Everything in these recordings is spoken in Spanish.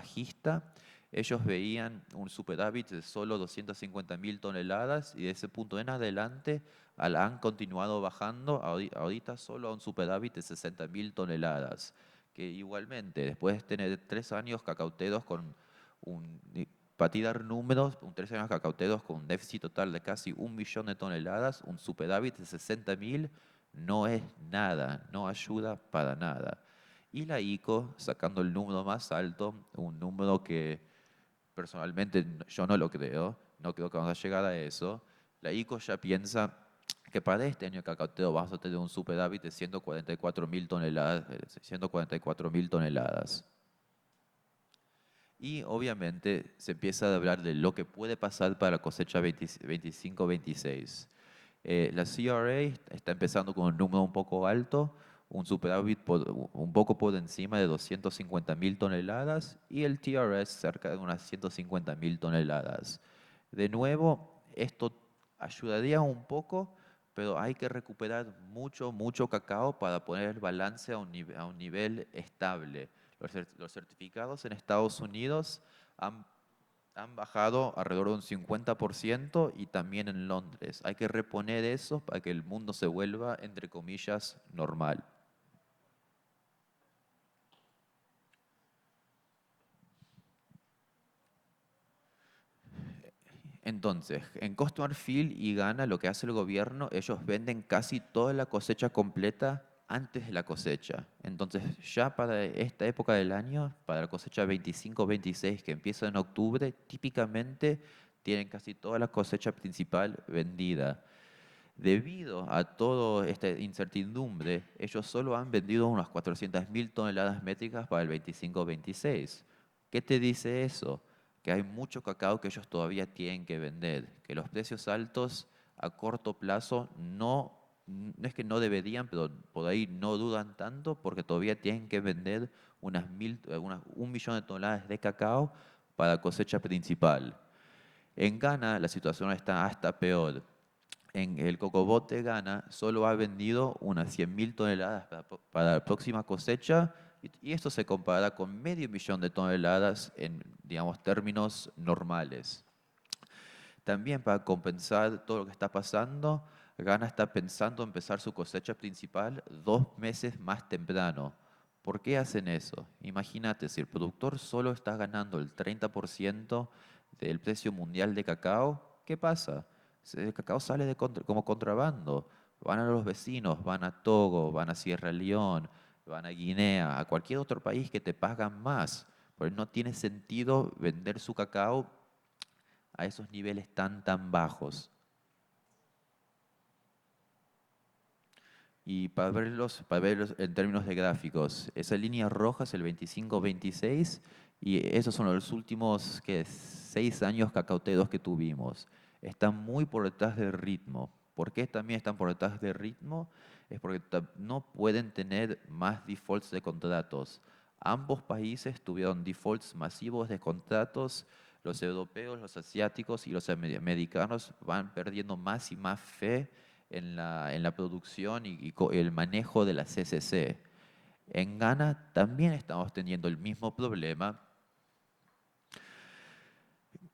bajista, ellos veían un superávit de solo 250.000 toneladas y de ese punto en adelante han continuado bajando ahorita solo a un superávit de 60.000 toneladas, que igualmente después de tener 3 años cacauteros con un, para tirar números, 3 años cacauteros con un déficit total de casi 1 millón de toneladas, un superávit de 60.000 no es nada, no ayuda para nada. Y la ICO, sacando el número más alto, un número que personalmente yo no lo creo, no creo que vamos a llegar a eso, la ICO ya piensa que para este año cacautero vamos a tener un superávit de 144.000 toneladas, 144.000 toneladas. Y obviamente se empieza a hablar de lo que puede pasar para la cosecha 25-26. La CRA está empezando con un número un poco alto, un superávit un poco por encima de 250.000 toneladas y el TRS cerca de unas 150.000 toneladas. De nuevo, esto ayudaría un poco, pero hay que recuperar mucho, mucho cacao para poner el balance a un nivel estable. Los certificados en Estados Unidos han bajado alrededor de un 50% y también en Londres. Hay que reponer eso para que el mundo se vuelva, entre comillas, normal. Entonces, en Costa de Marfil y Ghana, lo que hace el gobierno, ellos venden casi toda la cosecha completa antes de la cosecha. Entonces, ya para esta época del año, para la cosecha 25-26, que empieza en octubre, típicamente tienen casi toda la cosecha principal vendida. Debido a toda esta incertidumbre, ellos solo han vendido unas 400.000 toneladas métricas para el 25-26. ¿Qué te dice eso? Que hay mucho cacao que ellos todavía tienen que vender, que los precios altos a corto plazo no es que no deberían, pero por ahí no dudan tanto porque todavía tienen que vender unas 1 millón de toneladas de cacao para cosecha principal. En Ghana la situación está hasta peor. En el Cocobote Ghana solo ha vendido unas 100.000 toneladas para la próxima cosecha y esto se compara con medio millón de toneladas en, digamos, términos normales. También para compensar todo lo que está pasando, Ghana está pensando empezar su cosecha principal 2 meses más temprano. ¿Por qué hacen eso? Imagínate, si el productor solo está ganando el 30% del precio mundial de cacao, ¿qué pasa? El cacao sale como contrabando. Van a los vecinos, van a Togo, van a Sierra Leona, van a Guinea, a cualquier otro país que te pagan más. Porque no tiene sentido vender su cacao a esos niveles tan bajos. Y para verlos en términos de gráficos, esa línea roja es el 25-26 y esos son los últimos 6 años cacauteros que tuvimos. Están muy por detrás del ritmo. ¿Por qué también están por detrás del ritmo? Es porque no pueden tener más defaults de contratos. Ambos países tuvieron defaults masivos de contratos. Los europeos, los asiáticos y los americanos van perdiendo más y más fe en la producción y el manejo de la CCC. En Ghana también estamos teniendo el mismo problema,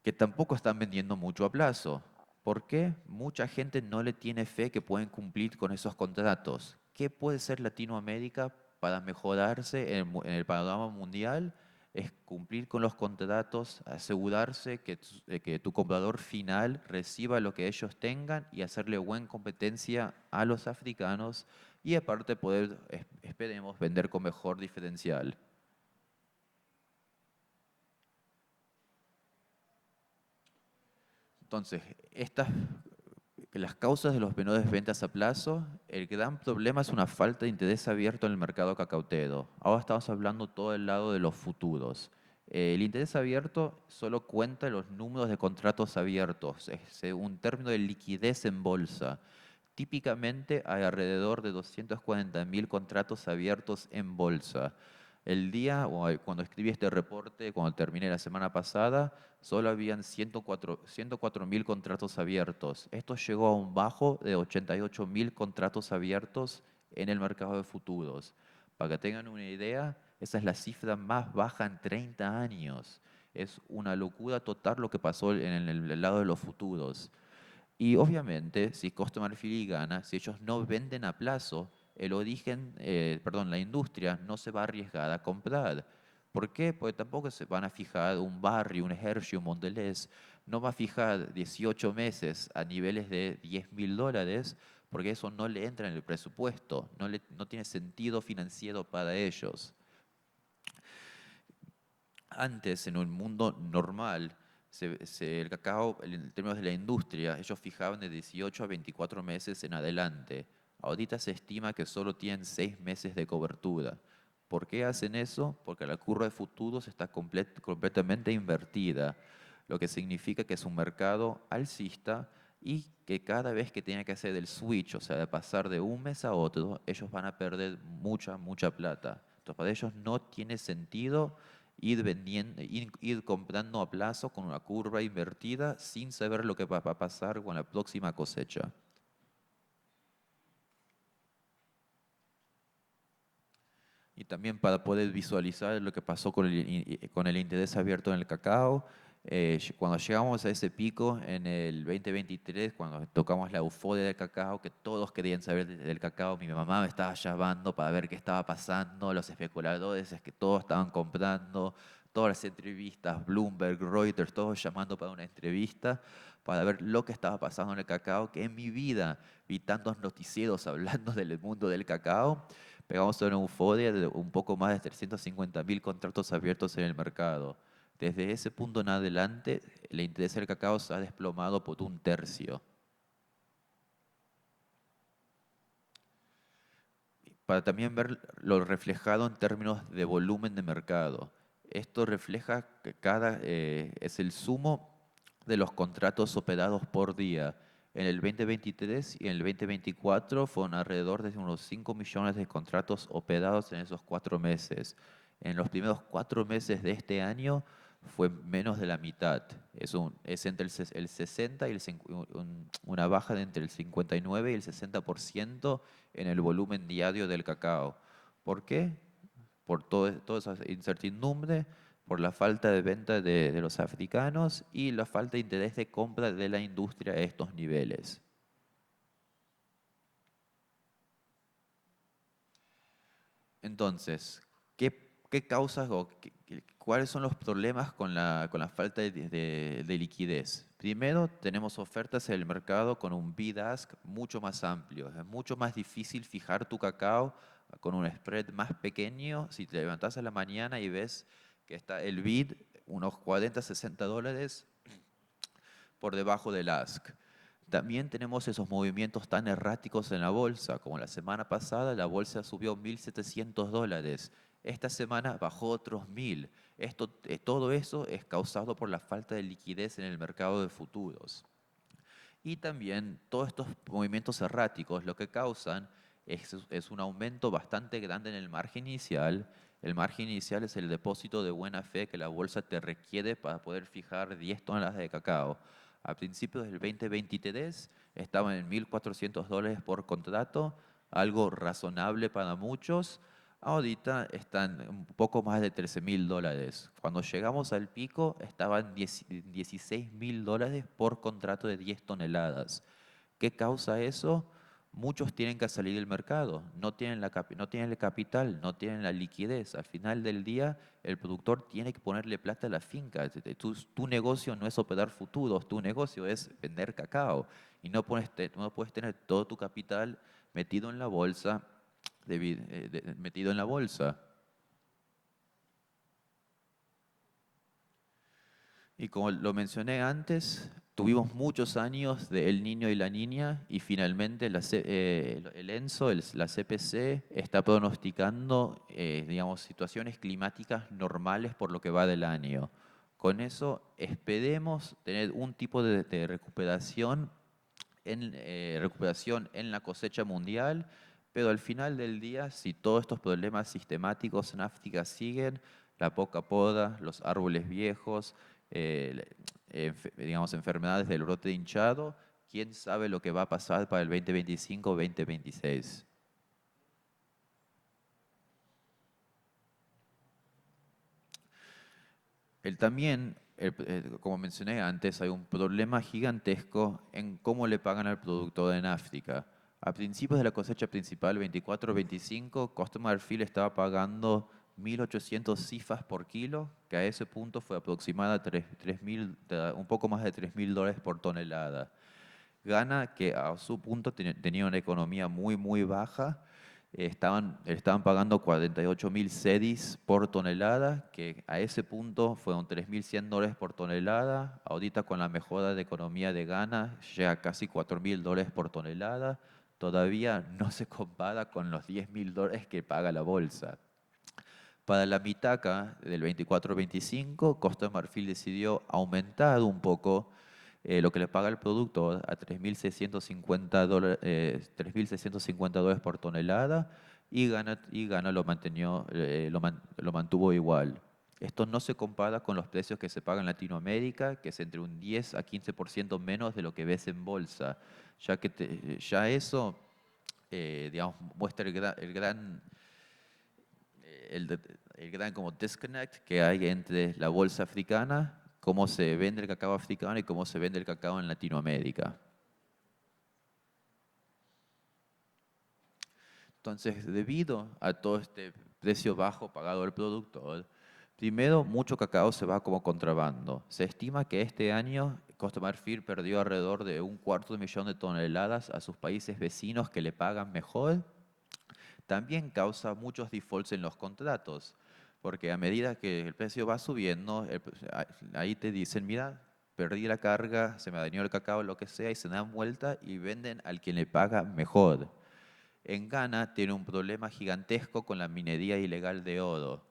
que tampoco están vendiendo mucho a plazo. ¿Por qué? Mucha gente no le tiene fe que pueden cumplir con esos contratos. ¿Qué puede ser Latinoamérica para mejorarse en el panorama mundial? Es cumplir con los contratos, asegurarse que tu comprador final reciba lo que ellos tengan y hacerle buena competencia a los africanos y aparte poder, esperemos, vender con mejor diferencial. Entonces, las causas de los menores ventas a plazo, el gran problema es una falta de interés abierto en el mercado cacautero. Ahora estamos hablando todo el lado de los futuros. El interés abierto solo cuenta los números de contratos abiertos, es un término de liquidez en bolsa. Típicamente hay alrededor de 240.000 contratos abiertos en bolsa. El día, cuando escribí este reporte, cuando terminé la semana pasada, solo habían 104.000 contratos abiertos. Esto llegó a un bajo de 88.000 contratos abiertos en el mercado de futuros. Para que tengan una idea, Esa es la cifra más baja en 30 años. Es una locura total lo que pasó en el lado de los futuros. Y obviamente, si Costa Marfil y Ghana, si ellos no venden a plazo, el origen, perdón, la industria no se va a arriesgar a comprar. ¿Por qué? Porque tampoco se van a fijar un Barry, un Hershey, un Mondelez, no va a fijar 18 meses a niveles de $10.000, porque eso no le entra en el presupuesto, no tiene sentido financiero para ellos. Antes, en un mundo normal, el cacao, en términos de la industria, ellos fijaban de 18 a 24 meses en adelante. Ahorita se estima que solo tienen 6 meses de cobertura. ¿Por qué hacen eso? Porque la curva de futuros está completamente invertida, lo que significa que es un mercado alcista y que cada vez que tienen que hacer el switch, o sea, de pasar de un mes a otro, ellos van a perder mucha, mucha plata. Entonces, para ellos no tiene sentido ir vendiendo, ir comprando a plazo con una curva invertida sin saber lo que va a pasar con la próxima cosecha. Y también para poder visualizar lo que pasó con el interés abierto en el cacao, cuando llegamos a ese pico en el 2023, cuando tocamos la euforia del cacao, que todos querían saber del cacao, mi mamá me estaba llamando para ver qué estaba pasando, los especuladores es que todos estaban comprando, todas las entrevistas, Bloomberg, Reuters, todos llamando para una entrevista, para ver lo que estaba pasando en el cacao, que en mi vida vi tantos noticieros hablando del mundo del cacao. Pegamos una euforia de un poco más de 350.000 contratos abiertos en el mercado. Desde ese punto en adelante, el interés del cacao se ha desplomado por un tercio. Para también ver lo reflejado en términos de volumen de mercado. Esto refleja que es el sumo de los contratos operados por día. En el 2023 y en el 2024 fueron alrededor de unos 5 millones de contratos operados en esos 4 meses. En los primeros 4 meses de este año fue menos de la mitad. Es entre el 60 y una baja de entre el 59 y el 60% en el volumen diario del cacao. ¿Por qué? Por toda esa incertidumbre, por la falta de venta de los africanos y la falta de interés de compra de la industria a estos niveles. Entonces, ¿qué causas o cuáles son los problemas con la falta de liquidez? Primero, tenemos ofertas en el mercado con un bid-ask mucho más amplio. Es mucho más difícil fijar tu cacao con un spread más pequeño. Si te levantas a la mañana y ves que está el bid unos 40, $60 por debajo del ask. También tenemos esos movimientos tan erráticos en la bolsa, como la semana pasada la bolsa subió $1.700, esta semana bajó otros 1.000. Todo eso es causado por la falta de liquidez en el mercado de futuros. Y también todos estos movimientos erráticos lo que causan es un aumento bastante grande en el margen inicial. El margen inicial es el depósito de buena fe que la bolsa te requiere para poder fijar 10 toneladas de cacao. A principios del 2023 estaban en $1.400 por contrato, algo razonable para muchos. Ahorita están un poco más de $13.000. Cuando llegamos al pico estaban $16.000 por contrato de 10 toneladas. ¿Qué causa eso? Muchos tienen que salir del mercado, no tienen el capital, no tienen la liquidez. Al final del día, el productor tiene que ponerle plata a la finca. Tu negocio no es operar futuros, tu negocio es vender cacao. Y no puedes tener todo tu capital metido en la bolsa metido en la bolsa. Y como lo mencioné antes, tuvimos muchos años de El Niño y la Niña y finalmente el ENSO, la CPC, está pronosticando, digamos, situaciones climáticas normales por lo que va del año. Con eso esperemos tener un tipo de recuperación en la cosecha mundial, pero al final del día, si todos estos problemas sistemáticos en África siguen, la poca poda, los árboles viejos, digamos, enfermedades del brote hinchado, quién sabe lo que va a pasar para el 2025-2026. También, como mencioné antes, hay un problema gigantesco en cómo le pagan al productor en África. A principios de la cosecha principal, 24-25, Costa de Marfil estaba pagando 1.800 cifas por kilo, que a ese punto fue aproximada a un poco más de $3.000 por tonelada. Ghana, que a su punto tenía una economía muy, muy baja, estaban pagando 48.000 cedis por tonelada, que a ese punto fueron $3.100 por tonelada. Ahorita con la mejora de economía de Ghana llega a casi $4.000 por tonelada. Todavía no se compara con los $10.000 que paga la bolsa. Para la mitaca del 24-25, Costa de Marfil decidió aumentar un poco lo que le paga el productor a $3.650 por tonelada y Ghana lo mantuvo igual. Esto no se compara con los precios que se pagan en Latinoamérica, que es entre un 10 a 15% menos de lo que ves en bolsa, ya eso, digamos, muestra el, de- el gran como disconnect que hay entre la bolsa africana, cómo se vende el cacao africano y cómo se vende el cacao en Latinoamérica. Entonces, debido a todo este precio bajo pagado al productor, primero, mucho cacao se va como contrabando. Se estima que este año Costa de Marfil perdió alrededor de 1/4 millón de toneladas a sus países vecinos que le pagan mejor. También causa muchos defaults en los contratos, porque a medida que el precio va subiendo, ahí te dicen, mira, perdí la carga, se me dañó el cacao, lo que sea, y se dan vuelta y venden al quien le paga mejor. En Ghana tiene un problema gigantesco con la minería ilegal de oro.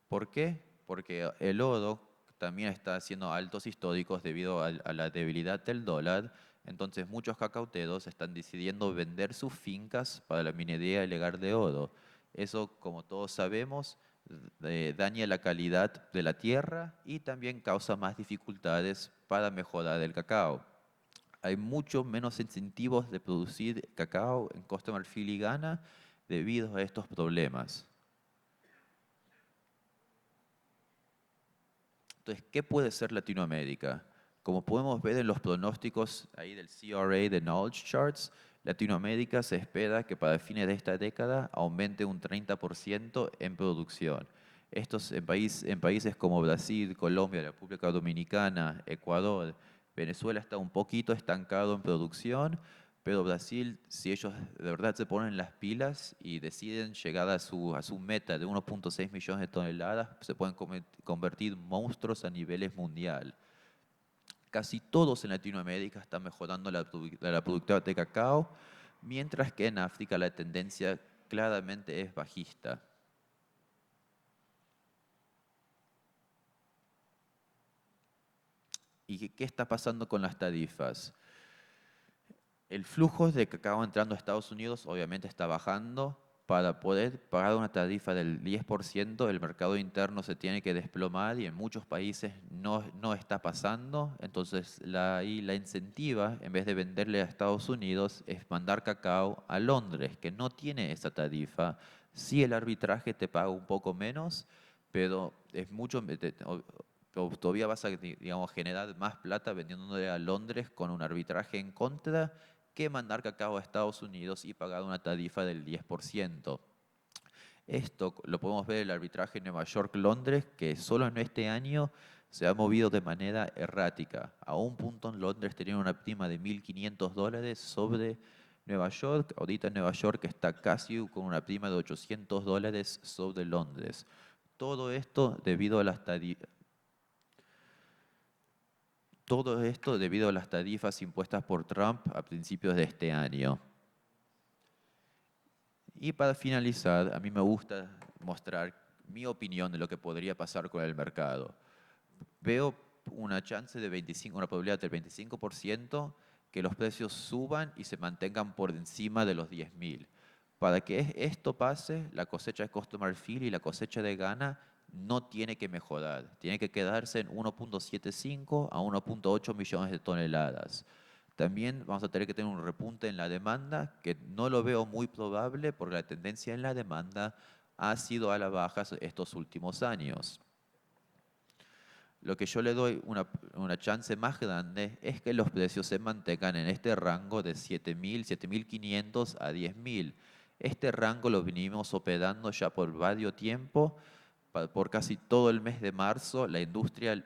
¿Por qué? Porque el oro también está haciendo altos históricos debido a la debilidad del dólar. Entonces muchos cacauteros están decidiendo vender sus fincas para la minería ilegal de oro. Eso, como todos sabemos, daña la calidad de la tierra y también causa más dificultades para mejorar el cacao. Hay mucho menos incentivos de producir cacao en Costa de Marfil y Ghana debido a estos problemas. Entonces, ¿qué puede ser Latinoamérica? Como podemos ver en los pronósticos ahí del CRA de Knowledge Charts, Latinoamérica se espera que para fines de esta década aumente un 30% en producción. Estos en países como Brasil, Colombia, República Dominicana, Ecuador, Venezuela está un poquito estancado en producción, pero Brasil, si ellos de verdad se ponen las pilas y deciden llegar a su meta de 1,6 millones de toneladas, se pueden convertir monstruos a niveles mundial. Casi todos en Latinoamérica están mejorando la productividad de cacao, mientras que en África la tendencia claramente es bajista. ¿Y qué está pasando con las tarifas? El flujo de cacao entrando a Estados Unidos obviamente está bajando. Para poder pagar una tarifa del 10%, el mercado interno se tiene que desplomar y en muchos países no está pasando. Entonces, ahí la incentiva, en vez de venderle a Estados Unidos, es mandar cacao a Londres, que no tiene esa tarifa. Sí, el arbitraje te paga un poco menos, pero es mucho, todavía vas a, digamos, generar más plata vendiéndole a Londres con un arbitraje en contra que mandar cacao a Estados Unidos y pagar una tarifa del 10%. Esto lo podemos ver en el arbitraje en Nueva York-Londres, que solo en este año se ha movido de manera errática. A un punto en Londres tenían una prima de $1.500 sobre Nueva York. Ahorita Nueva York está casi con una prima de $800 sobre Londres. Todo esto debido a las tarifas. Todo esto debido a las tarifas impuestas por Trump a principios de este año. Y para finalizar, a mí me gusta mostrar mi opinión de lo que podría pasar con el mercado. Veo una chance de 25, una probabilidad del 25% que los precios suban y se mantengan por encima de los 10.000. Para que esto pase, la cosecha de Costa de Marfil y la cosecha de Ghana no tiene que mejorar, tiene que quedarse en 1,75 a 1,8 millones de toneladas. También vamos a tener que tener un repunte en la demanda, que no lo veo muy probable porque la tendencia en la demanda ha sido a la baja estos últimos años. Lo que yo le doy una chance más grande es que los precios se mantengan en este rango de 7.000, 7.500 a 10.000. Este rango lo venimos operando ya por varios tiempo. Por casi todo el mes de marzo, la industria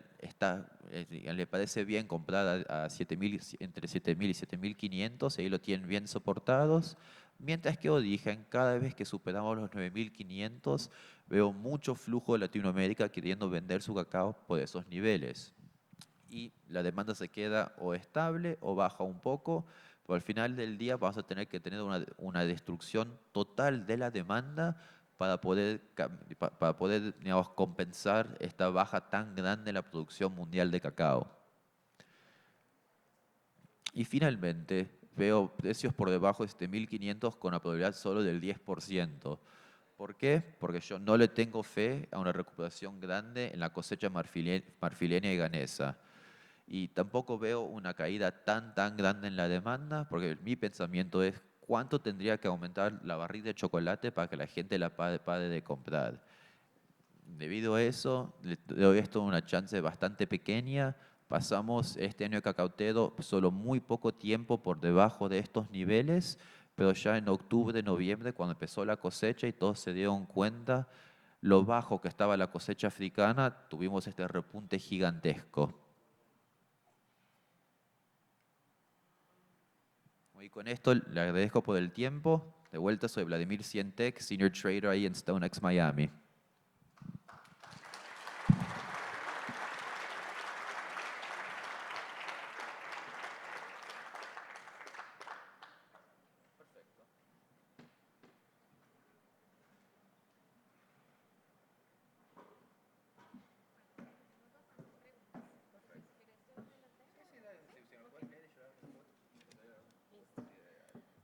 le parece bien comprar a 7.000, entre 7.000 y 7.500, y ahí lo tienen bien soportados. Mientras que Origen, cada vez que superamos los 9.500, veo mucho flujo de Latinoamérica queriendo vender su cacao por esos niveles. Y la demanda se queda o estable o baja un poco, pero al final del día vamos a tener que tener una destrucción total de la demanda para poder, digamos, compensar esta baja tan grande en la producción mundial de cacao. Y finalmente, veo precios por debajo de 7.500 con una probabilidad solo del 10%. ¿Por qué? Porque yo no le tengo fe a una recuperación grande en la cosecha marfileña y ganesa. Y tampoco veo una caída tan grande en la demanda, porque mi pensamiento es cuánto tendría que aumentar la barril de chocolate para que la gente la pare de comprar. Debido a eso, le doy esto una chance bastante pequeña. Pasamos este año de cacautero solo muy poco tiempo por debajo de estos niveles, pero ya en octubre, noviembre, cuando empezó la cosecha y todos se dieron cuenta lo bajo que estaba la cosecha africana, tuvimos este repunte gigantesco. Y con esto le agradezco por el tiempo. De vuelta, soy Vladimir Sientek, Senior Trader ahí en StoneX Miami.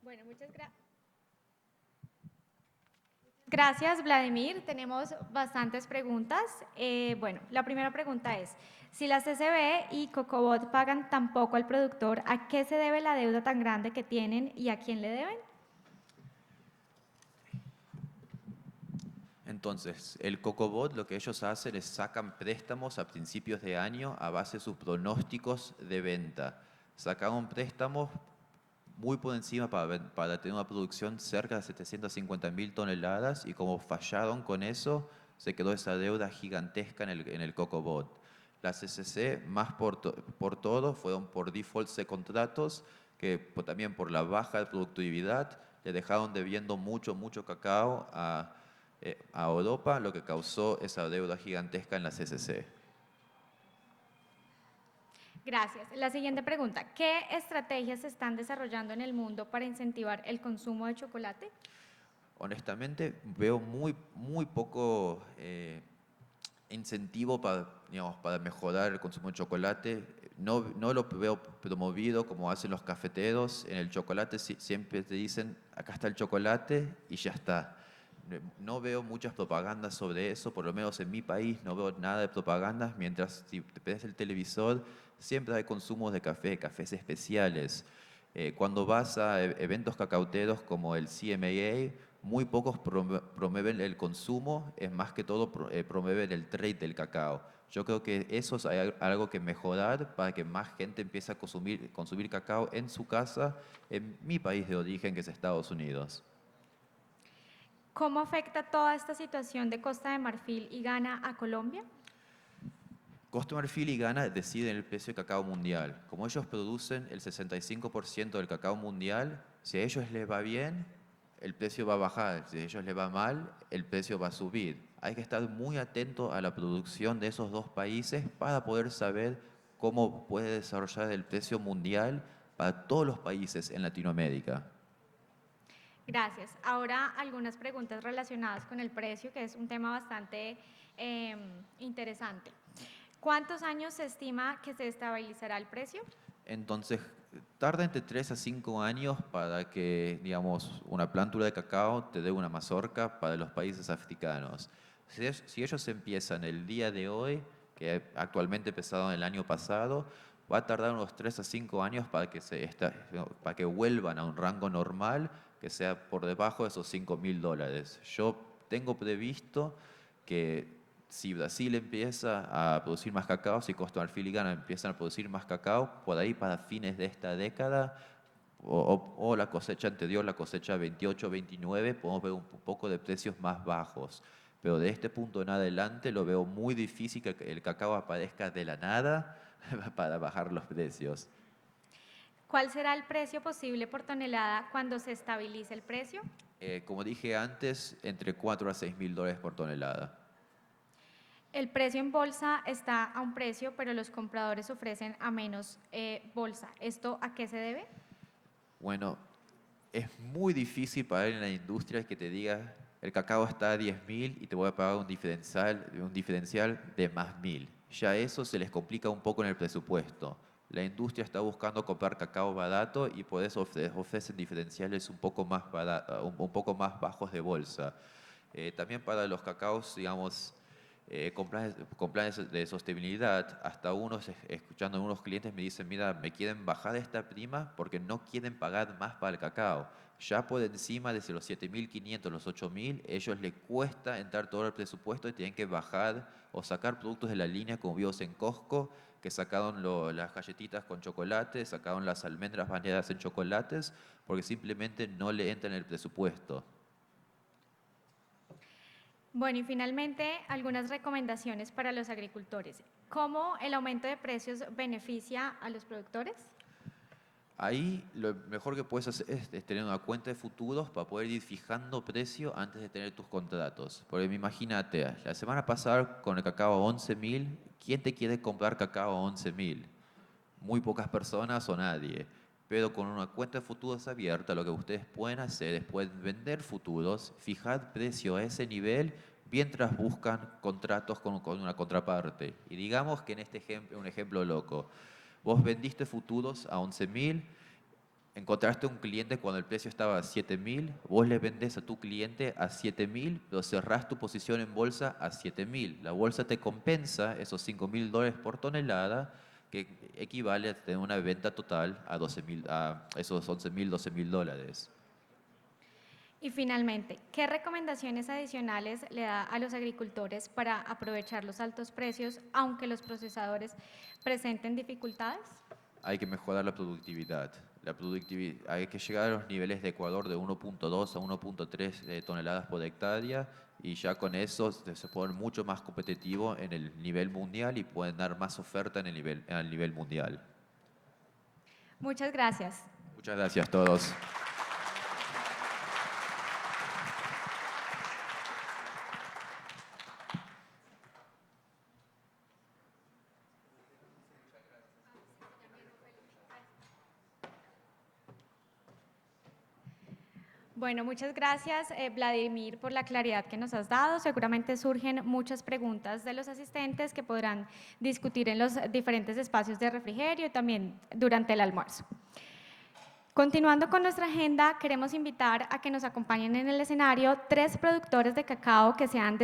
Bueno, muchas gracias, Vladimir. Tenemos bastantes preguntas. Bueno, la primera pregunta es, si la CCB y Cocobot pagan tan poco al productor, ¿a qué se debe la deuda tan grande que tienen y a quién le deben? Entonces, el Cocobot lo que ellos hacen es sacan préstamos a principios de año a base de sus pronósticos de venta. Sacaron préstamos muy por encima para tener una producción cerca de 750.000 toneladas, y como fallaron con eso, se quedó esa deuda gigantesca en el Cocobot. La CCC, más por todo, fueron por defaults de contratos que también por la baja productividad le dejaron debiendo mucho cacao a Europa, lo que causó esa deuda gigantesca en la CCC. Gracias. La siguiente pregunta, ¿qué estrategias se están desarrollando en el mundo para incentivar el consumo de chocolate? Honestamente, veo muy poco incentivo para, digamos, para mejorar el consumo de chocolate. No lo veo promovido como hacen los cafeteros. En el chocolate siempre te dicen, acá está el chocolate y ya está. No veo muchas propagandas sobre eso, por lo menos en mi país no veo nada de propagandas, mientras si te ves el televisor siempre hay consumos de café, cafés especiales. Cuando vas a eventos cacauteros como el CMAA, muy pocos promueven el consumo, es más que todo promueven el trade del cacao. Yo creo que eso es algo que mejorar para que más gente empiece a consumir cacao en su casa, en mi país de origen, que es Estados Unidos. ¿Cómo afecta toda esta situación de Costa de Marfil y Ghana a Colombia? Costa de Marfil y Ghana deciden el precio de cacao mundial. Como ellos producen el 65% del cacao mundial, si a ellos les va bien, el precio va a bajar. Si a ellos les va mal, el precio va a subir. Hay que estar muy atento a la producción de esos dos países para poder saber cómo puede desarrollar el precio mundial para todos los países en Latinoamérica. Gracias. Ahora algunas preguntas relacionadas con el precio, que es un tema bastante interesante. ¿Cuántos años se estima que se estabilizará el precio? Entonces, tarda entre 3 a 5 años para que, digamos, una plántura de cacao te dé una mazorca para los países africanos. Si ellos empiezan el día de hoy, que actualmente empezaron el año pasado, va a tardar unos 3 a 5 años para que vuelvan a un rango normal, que sea por debajo de esos $5.000. Yo tengo previsto que Si Brasil empieza a producir más cacao, si Costa de Marfil y Ghana empiezan a producir más cacao, por ahí para fines de esta década o la cosecha anterior, la cosecha 28-29, podemos ver un poco de precios más bajos. Pero de este punto en adelante lo veo muy difícil que el cacao aparezca de la nada para bajar los precios. ¿Cuál será el precio posible por tonelada cuando se estabilice el precio? Como dije antes, entre 4 a 6 mil dólares por tonelada. El precio en bolsa está a un precio, pero los compradores ofrecen a menos bolsa. ¿Esto a qué se debe? Bueno, es muy difícil para él en la industria que te diga el cacao está a 10.000 y te voy a pagar un diferencial de más 1.000. Ya eso se les complica un poco en el presupuesto. La industria está buscando comprar cacao barato y por eso ofrecen diferenciales un poco más, un poco más bajos de bolsa. También para los cacaos, digamos, con planes de sostenibilidad, hasta escuchando a unos clientes me dicen, mira, me quieren bajar esta prima porque no quieren pagar más para el cacao. Ya por encima de los 7.500, los 8.000, ellos les cuesta entrar todo el presupuesto y tienen que bajar o sacar productos de la línea, como vimos en Costco, que sacaron las galletitas con chocolate, sacaron las almendras bañadas en chocolates, porque simplemente no le entra en el presupuesto. Bueno, y finalmente, algunas recomendaciones para los agricultores. ¿Cómo el aumento de precios beneficia a los productores? Ahí lo mejor que puedes hacer es tener una cuenta de futuros para poder ir fijando precio antes de tener tus contratos. Porque imagínate, la semana pasada con el cacao a 11.000, ¿quién te quiere comprar cacao a 11.000? Muy pocas personas o nadie. Pero con una cuenta de futuros abierta, lo que ustedes pueden hacer es pueden vender futuros, fijar precio a ese nivel mientras buscan contratos con una contraparte. Y digamos que en este ejemplo, un ejemplo loco, vos vendiste futuros a 11.000, encontraste un cliente cuando el precio estaba a 7.000, vos le vendés a tu cliente a 7.000, pero cerrás tu posición en bolsa a 7.000. La bolsa te compensa esos 5.000 dólares por tonelada, que equivale a tener una venta total a, a esos 11.000, 12.000 dólares. Y finalmente, ¿qué recomendaciones adicionales le da a los agricultores para aprovechar los altos precios, aunque los procesadores presenten dificultades? Hay que mejorar la productividad. Hay que llegar a los niveles de Ecuador de 1.2 a 1.3 toneladas por hectárea y ya con eso se pueden mucho más competitivo en el nivel mundial y pueden dar más oferta en el nivel mundial. Muchas gracias. Muchas gracias a todos. Bueno, muchas gracias, Vladimir, por la claridad que nos has dado. Seguramente surgen muchas preguntas de los asistentes que podrán discutir en los diferentes espacios de refrigerio y también durante el almuerzo. Continuando con nuestra agenda, queremos invitar a que nos acompañen en el escenario 3 productores de cacao que se han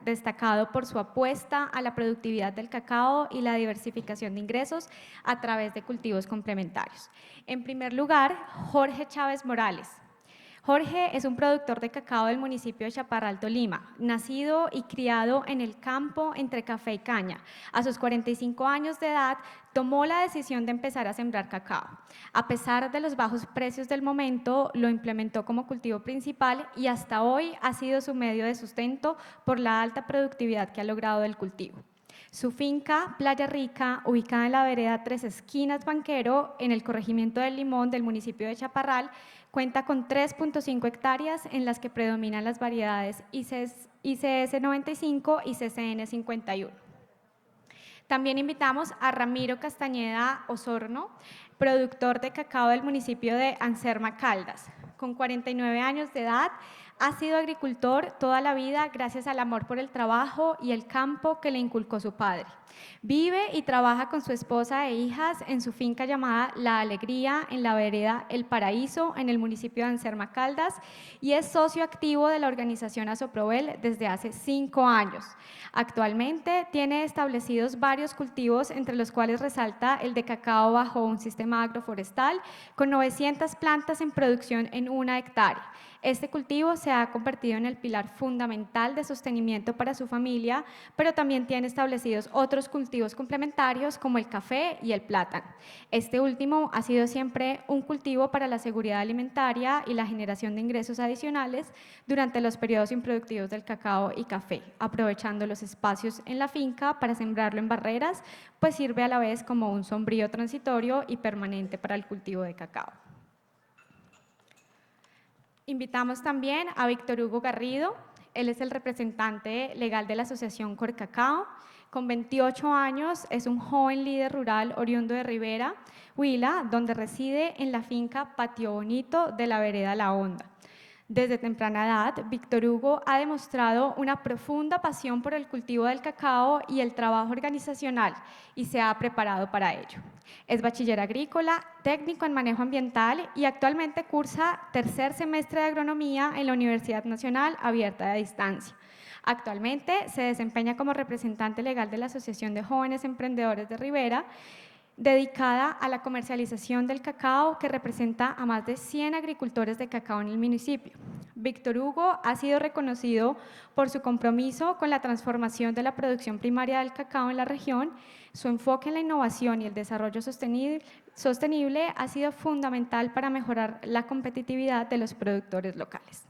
destacado por su apuesta a la productividad del cacao y la diversificación de ingresos a través de cultivos complementarios. En primer lugar, Jorge Chávez Morales. Jorge es un productor de cacao del municipio de Chaparral, Tolima, nacido y criado en el campo entre café y caña. A sus 45 años de edad, tomó la decisión de empezar a sembrar cacao. A pesar de los bajos precios del momento, lo implementó como cultivo principal y hasta hoy ha sido su medio de sustento por la alta productividad que ha logrado del cultivo. Su finca, Playa Rica, ubicada en la vereda Tres Esquinas Banquero, en el corregimiento del Limón del municipio de Chaparral, cuenta con 3.5 hectáreas en las que predominan las variedades ICS 95 y CCN 51. También invitamos a Ramiro Castañeda Osorno, productor de cacao del municipio de Anserma Caldas. Con 49 años de edad, ha sido agricultor toda la vida gracias al amor por el trabajo y el campo que le inculcó su padre. Vive y trabaja con su esposa e hijas en su finca llamada La Alegría en la vereda El Paraíso en el municipio de Anserma Caldas y es socio activo de la organización Asoprovel desde hace 5 años. Actualmente tiene establecidos varios cultivos entre los cuales resalta el de cacao bajo un sistema agroforestal con 900 plantas en producción en 1 hectárea. Este cultivo se ha convertido en el pilar fundamental de sostenimiento para su familia, pero también tiene establecidos otros cultivos complementarios como el café y el plátano. Este último ha sido siempre un cultivo para la seguridad alimentaria y la generación de ingresos adicionales durante los periodos improductivos del cacao y café, aprovechando los espacios en la finca para sembrarlo en barreras, pues sirve a la vez como un sombrío transitorio y permanente para el cultivo de cacao. Invitamos también a Víctor Hugo Garrido. Él es el representante legal de la Asociación Corcacao. Con 28 años, es un joven líder rural oriundo de Rivera, Huila, donde reside en la finca Patio Bonito de la vereda La Honda. Desde temprana edad, Víctor Hugo ha demostrado una profunda pasión por el cultivo del cacao y el trabajo organizacional y se ha preparado para ello. Es bachiller agrícola, técnico en manejo ambiental y actualmente cursa tercer semestre de agronomía en la Universidad Nacional Abierta de Distancia. Actualmente se desempeña como representante legal de la Asociación de Jóvenes Emprendedores de Rivera, dedicada a la comercialización del cacao, que representa a más de 100 agricultores de cacao en el municipio. Víctor Hugo ha sido reconocido por su compromiso con la transformación de la producción primaria del cacao en la región. Su enfoque en la innovación y el desarrollo sostenible ha sido fundamental para mejorar la competitividad de los productores locales.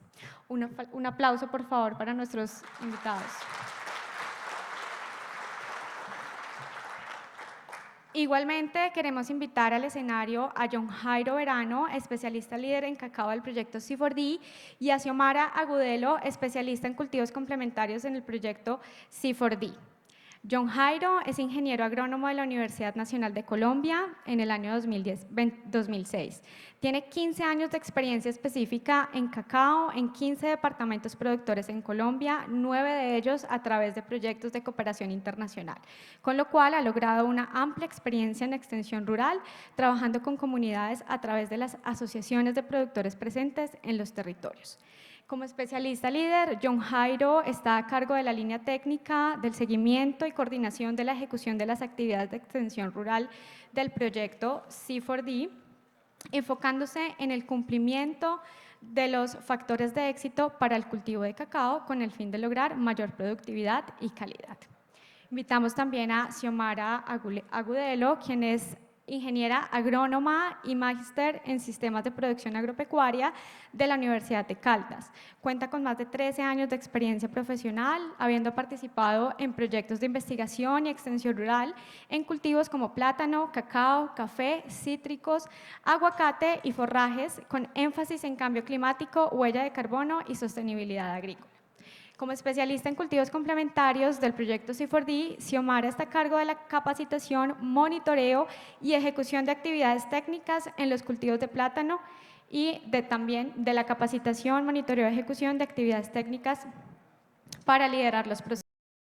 Un aplauso, por favor, para nuestros invitados. Igualmente, queremos invitar al escenario a John Jairo Verano, especialista líder en cacao del proyecto C4D, y a Xiomara Agudelo, especialista en cultivos complementarios en el proyecto C4D. John Jairo es ingeniero agrónomo de la Universidad Nacional de Colombia en el año 2006. Tiene 15 años de experiencia específica en cacao en 15 departamentos productores en Colombia, 9 de ellos a través de proyectos de cooperación internacional, con lo cual ha logrado una amplia experiencia en extensión rural, trabajando con comunidades a través de las asociaciones de productores presentes en los territorios. Como especialista líder, John Jairo está a cargo de la línea técnica, del seguimiento y coordinación de la ejecución de las actividades de extensión rural del proyecto C4D, enfocándose en el cumplimiento de los factores de éxito para el cultivo de cacao con el fin de lograr mayor productividad y calidad. Invitamos también a Xiomara Agudelo, quien es ingeniera agrónoma y máster en sistemas de producción agropecuaria de la Universidad de Caldas. Cuenta con más de 13 años de experiencia profesional, habiendo participado en proyectos de investigación y extensión rural en cultivos como plátano, cacao, café, cítricos, aguacate y forrajes, con énfasis en cambio climático, huella de carbono y sostenibilidad agrícola. Como especialista en cultivos complementarios del proyecto C4D, Xiomara está a cargo de la capacitación, monitoreo y ejecución de actividades técnicas en los cultivos de plátano y también de la capacitación, monitoreo y ejecución de actividades técnicas para liderar los procesos.